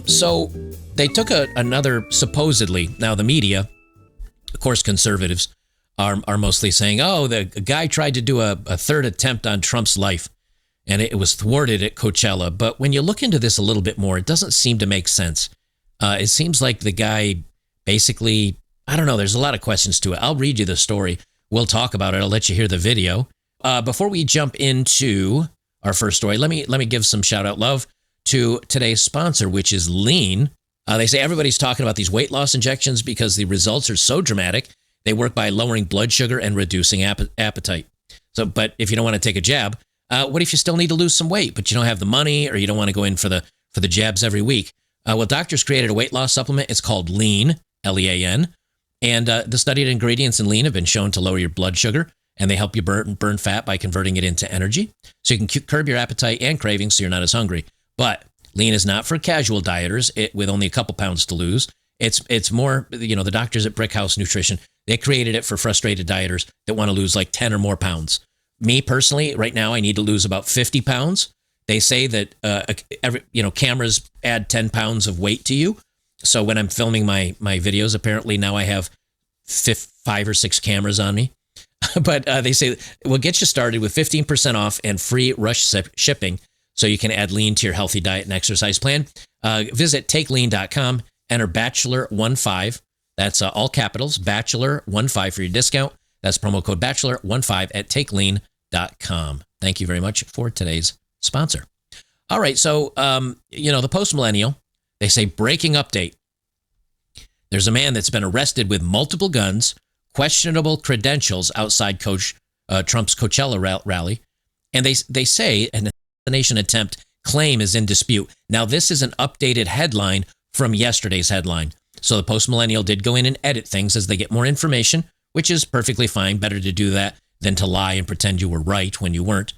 So they took another, supposedly, now the media, of course conservatives, are mostly saying, oh, the guy tried to do a third attempt on Trump's life, and it was thwarted at Coachella. But when you look into this a little bit more, it doesn't seem to make sense. It seems like the guy basically, I don't know, there's a lot of questions to it. I'll read you the story. We'll talk about it. I'll let you hear the video. Before we jump into our first story, let me give some shout out love to today's sponsor, which is Lean. They say everybody's talking about these weight loss injections because the results are so dramatic. They work by lowering blood sugar and reducing appetite. So, but if you don't want to take a jab, what if you still need to lose some weight, but you don't have the money or you don't want to go in for the jabs every week? Well, doctors created a weight loss supplement. It's called Lean, Lean. And the studied ingredients in Lean have been shown to lower your blood sugar, and they help you burn fat by converting it into energy. So you can curb your appetite and cravings so you're not as hungry. But Lean is not for casual dieters with only a couple pounds to lose. It's more, the doctors at Brickhouse Nutrition, they created it for frustrated dieters that want to lose like 10 or more pounds. Me personally, right now, I need to lose about 50 pounds. They say that cameras add 10 pounds of weight to you. So when I'm filming my videos, apparently now I have 5 or 6 cameras on me. But they say we'll get you started with 15% off and free rush shipping, so you can add Lean to your healthy diet and exercise plan. Visit takelean.com, enter Bachelor15. That's all capitals, Bachelor15 for your discount. That's promo code Bachelor15 at takelean.com. Thank you very much for today's sponsor. All right, so, the post-millennial, they say breaking update. There's a man that's been arrested with multiple guns, questionable credentials outside Trump's Coachella rally, and they say an assassination attempt claim is in dispute. Now, this is an updated headline from yesterday's headline. So the post-millennial did go in and edit things as they get more information, which is perfectly fine. Better to do that than to lie and pretend you were right when you weren't.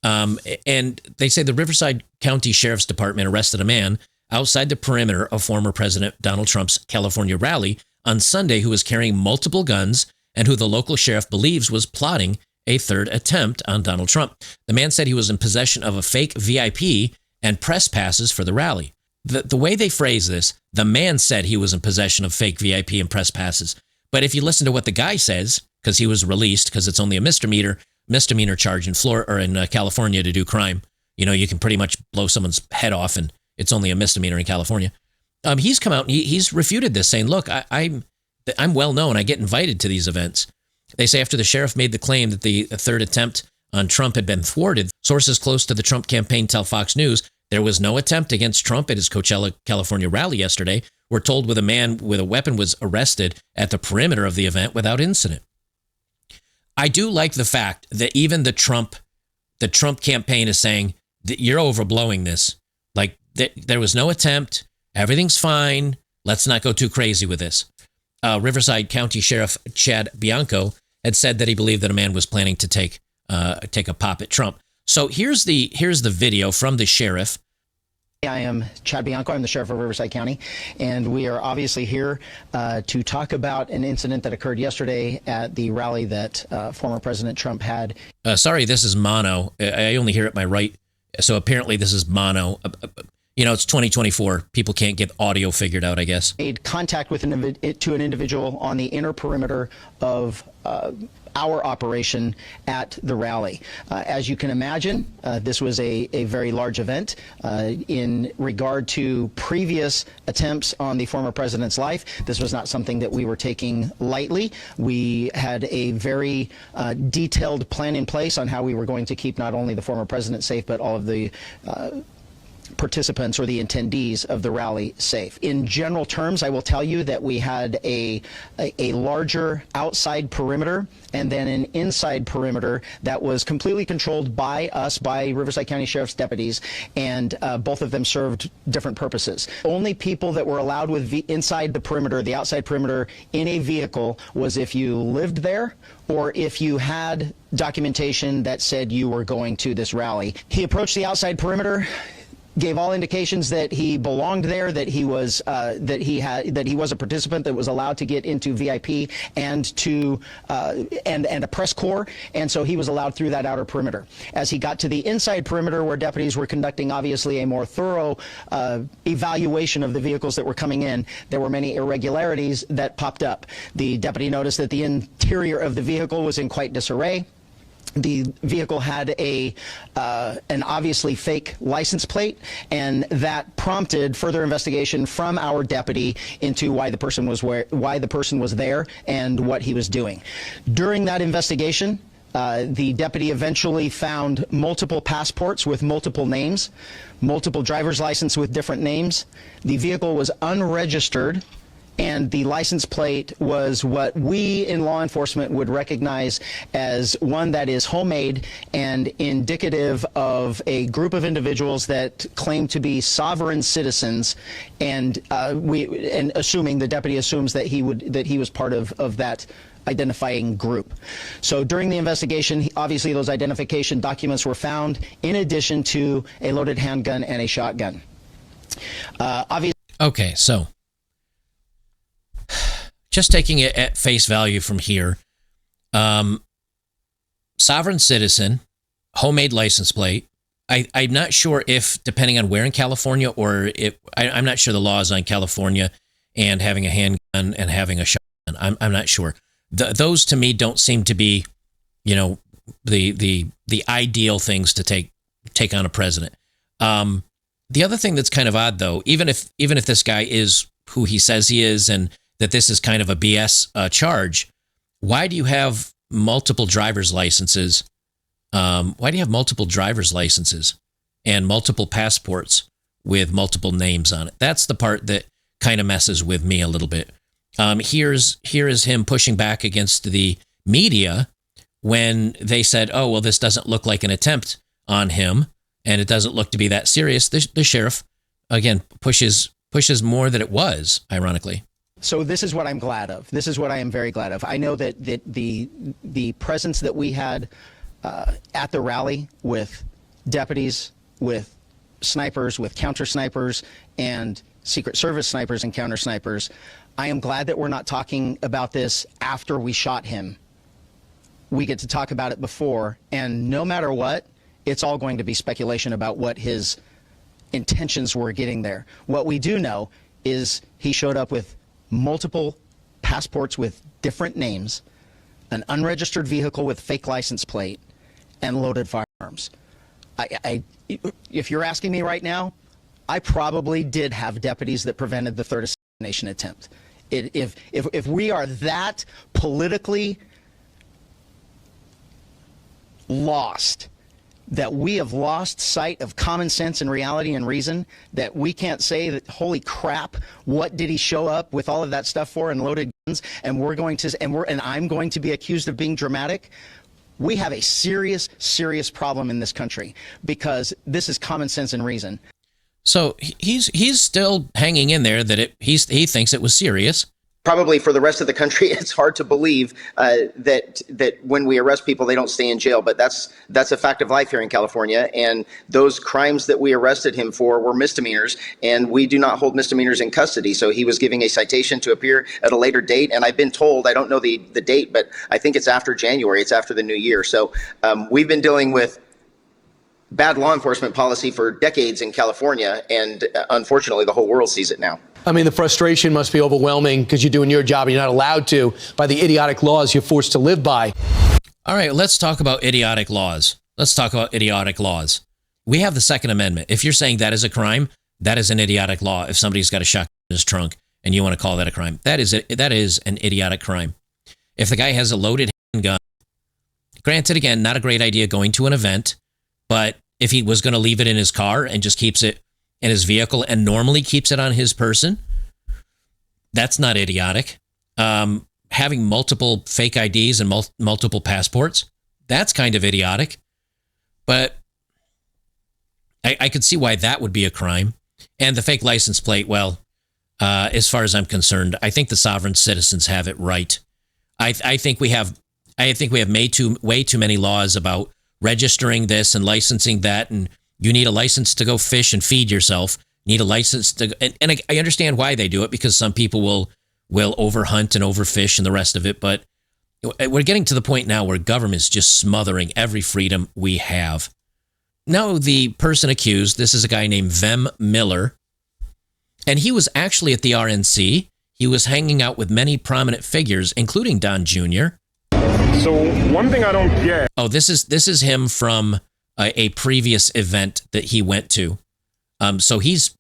And they say the Riverside County Sheriff's Department arrested a man outside the perimeter of former President Donald Trump's California rally on Sunday who was carrying multiple guns and who the local sheriff believes was plotting a third attempt on Donald Trump. The man said he was in possession of a fake VIP and press passes for the rally. The way they phrase this, the man said he was in possession of fake VIP and press passes. But if you listen to what the guy says, because he was released, because it's only a misdemeanor charge in Florida or in California to do crime. You can pretty much blow someone's head off, and it's only a misdemeanor in California. He's come out and he's refuted this, saying, "Look, I'm well known. I get invited to these events." They say after the sheriff made the claim that the third attempt on Trump had been thwarted, sources close to the Trump campaign tell Fox News there was no attempt against Trump at his Coachella, California rally yesterday. We're told with a man with a weapon was arrested at the perimeter of the event without incident. I do like the fact that even the Trump campaign is saying that you're overblowing this. Like there was no attempt. Everything's fine. Let's not go too crazy with this. Riverside County Sheriff Chad Bianco had said that he believed that a man was planning to take a pop at Trump. So here's the video from the sheriff. I am Chad Bianco. I'm the sheriff of Riverside County, and we are obviously here to talk about an incident that occurred yesterday at the rally that former President Trump had. Sorry, this is mono. I only hear it my right, so apparently this is mono. It's 2024. People can't get audio figured out, I guess. Made contact with an individual on the inner perimeter of our operation at the rally. As you can imagine, this was a very large event. In regard to previous attempts on the former president's life, this was not something that we were taking lightly. We had a very detailed plan in place on how we were going to keep not only the former president safe, but all of the participants or the attendees of the rally safe. In general terms, I will tell you that we had a larger outside perimeter and then an inside perimeter that was completely controlled by us, by Riverside County Sheriff's deputies, and both of them served different purposes. Only people that were allowed inside the perimeter, the outside perimeter, in a vehicle was if you lived there or if you had documentation that said you were going to this rally. He approached the outside perimeter. gave all indications that he belonged there, that he was a participant that was allowed to get into VIP and to and a press corps, and so he was allowed through that outer perimeter. As he got to the inside perimeter, where deputies were conducting obviously a more thorough evaluation of the vehicles that were coming in, there were many irregularities that popped up. The deputy noticed that the interior of the vehicle was in quite disarray. The vehicle had an obviously fake license plate, and that prompted further investigation from our deputy into why the person was there and what he was doing. During that investigation, the deputy eventually found multiple passports with multiple names, multiple driver's license with different names. The vehicle was unregistered, and the license plate was what we in law enforcement would recognize as one that is homemade and indicative of a group of individuals that claim to be sovereign citizens, and assuming the deputy assumes that he was part of that identifying group. So during the investigation, obviously those identification documents were found, in addition to a loaded handgun and a shotgun. Okay, so just taking it at face value from here, sovereign citizen, homemade license plate. I'm not sure if, depending on where in California, or if I'm not sure the laws on California and having a handgun and having a shotgun. I'm not sure. Those to me don't seem to be, the ideal things to take on a president. The other thing that's kind of odd, though, even if this guy is who he says he is, and that this is kind of a BS charge, why do you have multiple driver's licenses? Why do you have multiple driver's licenses and multiple passports with multiple names on it? That's the part that kind of messes with me a little bit. Here is him pushing back against the media when they said, oh, well, this doesn't look like an attempt on him, and it doesn't look to be that serious. The sheriff, again, pushes more than it was, ironically. So this is what I'm glad of. This is what I am very glad of. I know that the presence that we had at the rally with deputies, with snipers, with counter snipers, and Secret Service snipers and counter snipers, I am glad that we're not talking about this after we shot him. We get to talk about it before, and no matter what, it's all going to be speculation about what his intentions were getting there. What we do know is he showed up with multiple passports with different names, an unregistered vehicle with fake license plate, and loaded firearms. If you're asking me right now, I probably did have deputies that prevented the third assassination attempt. If we are that politically lost, that we have lost sight of common sense and reality and reason, that we can't say that, holy crap, what did he show up with all of that stuff for and loaded guns, and I'm going to be accused of being dramatic. We have a serious problem in this country, because this is common sense and reason. So he's still hanging in there that he thinks it was serious. Probably for the rest of the country, it's hard to believe that when we arrest people, they don't stay in jail. But that's a fact of life here in California. And those crimes that we arrested him for were misdemeanors, and we do not hold misdemeanors in custody. So he was giving a citation to appear at a later date. And I've been told, I don't know the date, but I think it's after January. It's after the new year. So we've been dealing with bad law enforcement policy for decades in California. And unfortunately, the whole world sees it now. I mean, the frustration must be overwhelming because you're doing your job and you're not allowed to by the idiotic laws you're forced to live by. All right, let's talk about idiotic laws. We have the Second Amendment. If you're saying that is a crime, that is an idiotic law. If somebody's got a shotgun in his trunk and you want to call that a crime, that is an idiotic crime. If the guy has a loaded handgun, granted, again, not a great idea going to an event, but if he was going to leave it in his car and just keeps it in his vehicle and normally keeps it on his person, that's not idiotic. Having multiple fake IDs and multiple passports, that's kind of idiotic. But I could see why that would be a crime. And the fake license plate, well, as far as I'm concerned, I think the sovereign citizens have it right. I think we have way too many laws about registering this and licensing that, and You need a license to go fish and feed yourself. You need a license to, and I understand why they do it, because some people will overhunt and overfish and the rest of it. But we're getting to the point now where government's just smothering every freedom we have. Now, the person accused, this is a guy named Vem Miller, and he was actually at the RNC. He was hanging out with many prominent figures, including Don Jr. So one thing I don't get. Oh, this is him from a previous event that he went to. So he's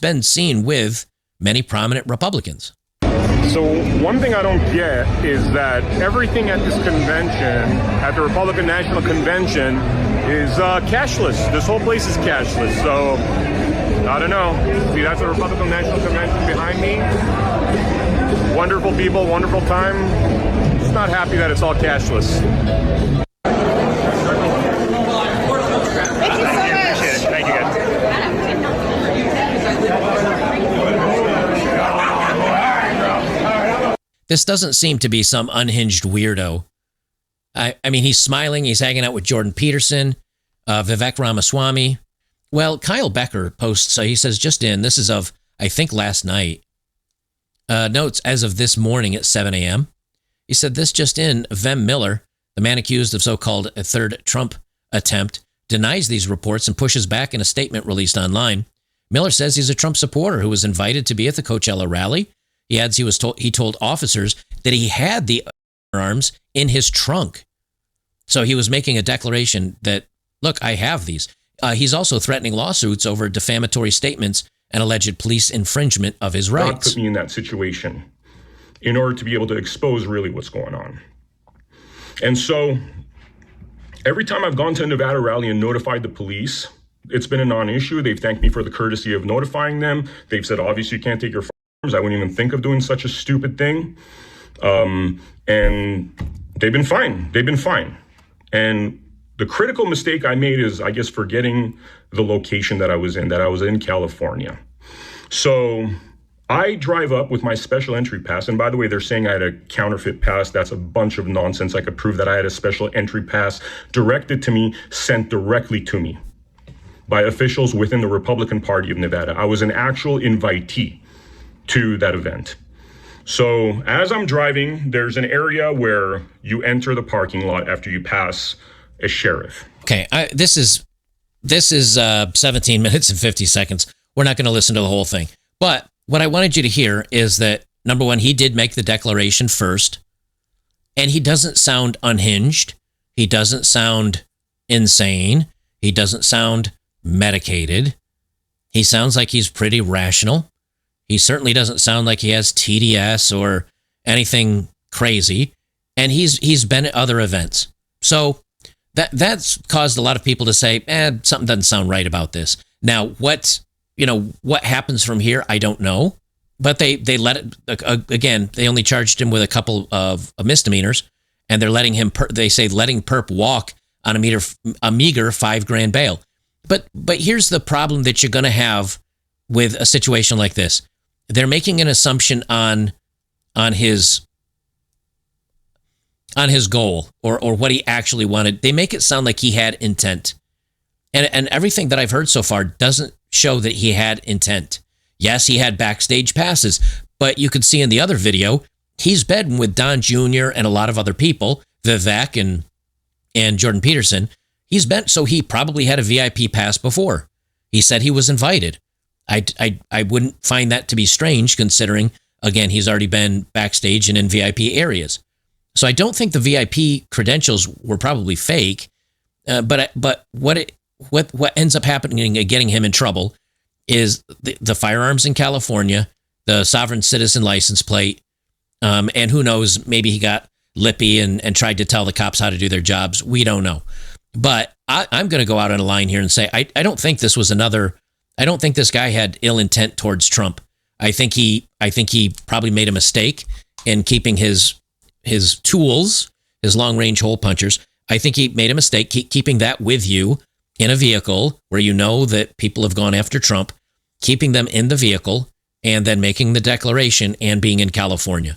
been seen with many prominent Republicans. So one thing I don't get is that everything at this convention, at the Republican National Convention, is cashless. This whole place is cashless. So I don't know. See, that's the Republican National Convention behind me. Wonderful people, wonderful time. Just not happy that it's all cashless. Thank you so much. Thank you, guys. This doesn't seem to be some unhinged weirdo. I mean, he's smiling. He's hanging out with Jordan Peterson, Vivek Ramaswamy. Well, Kyle Becker posts, he says, just in, this is of, I think, last night. Notes as of this morning at 7 a.m. He said, this just in, Vem Miller, the man accused of so-called a third Trump attempt, denies these reports and pushes back in a statement released online. Miller says he's a Trump supporter who was invited to be at the Coachella rally. He adds he told officers that he had the firearms in his trunk. So he was making a declaration that, look, I have these. He's also threatening lawsuits over defamatory statements and alleged police infringement of his rights. God put me in that situation in order to be able to expose really what's going on. And so every time I've gone to a Nevada rally and notified the police, it's been a non-issue. They've thanked me for the courtesy of notifying them. They've said, obviously, you can't take your firearms. I wouldn't even think of doing such a stupid thing. And they've been fine. They've been fine. And the critical mistake I made is, I guess, forgetting the location that I was in California. So I drive up with my special entry pass. And by the way, they're saying I had a counterfeit pass. That's a bunch of nonsense. I could prove that I had a special entry pass directed to me, sent directly to me by officials within the Republican Party of Nevada. I was an actual invitee to that event. So as I'm driving, there's an area where you enter the parking lot after you pass a sheriff. Okay, this is 17 minutes and 50 seconds. We're not going to listen to the whole thing. But what I wanted you to hear is that, number one, he did make the declaration first, and he doesn't sound unhinged. He doesn't sound insane. He doesn't sound medicated. He sounds like he's pretty rational. He certainly doesn't sound like he has TDS or anything crazy. And he's been at other events. So that's caused a lot of people to say, something doesn't sound right about this. Now, what happens from here, I don't know. But they let it, again, they only charged him with a couple of misdemeanors, and they're letting him, they say letting perp walk on a meager $5,000 bail. But here's the problem that you're going to have with a situation like this. They're making an assumption on his goal or what he actually wanted. They make it sound like he had intent. And everything that I've heard so far doesn't show that he had intent. Yes, he had backstage passes, but you could see in the other video, he's been with Don Jr. and a lot of other people, Vivek and Jordan Peterson. So he probably had a VIP pass before. He said he was invited. I wouldn't find that to be strange, considering, again, he's already been backstage and in VIP areas. So I don't think the VIP credentials were probably fake. But what ends up happening and getting him in trouble is the firearms in California, the sovereign citizen license plate, and who knows, maybe he got lippy and tried to tell the cops how to do their jobs. We don't know. But I'm going to go out on a line here and say I don't think this was I don't think this guy had ill intent towards Trump. I think he probably made a mistake in keeping his tools, his long-range hole punchers. I think he made a mistake keeping that with you in a vehicle where you know that people have gone after Trump, keeping them in the vehicle and then making the declaration and being in California.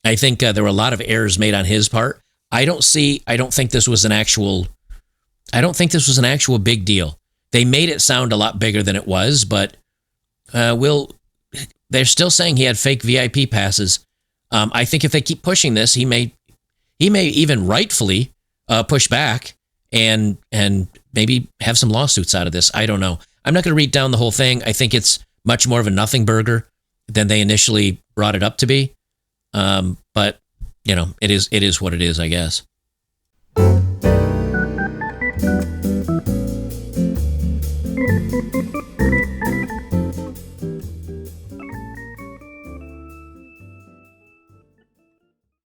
I think there were a lot of errors made on his part. I don't think this was an actual big deal. They made it sound a lot bigger than it was, but they're still saying he had fake VIP passes. I think if they keep pushing this, he may even rightfully push back and maybe have some lawsuits out of this. I don't know. I'm not going to read down the whole thing. I think it's much more of a nothing burger than they initially brought it up to be. But it is what it is, I guess.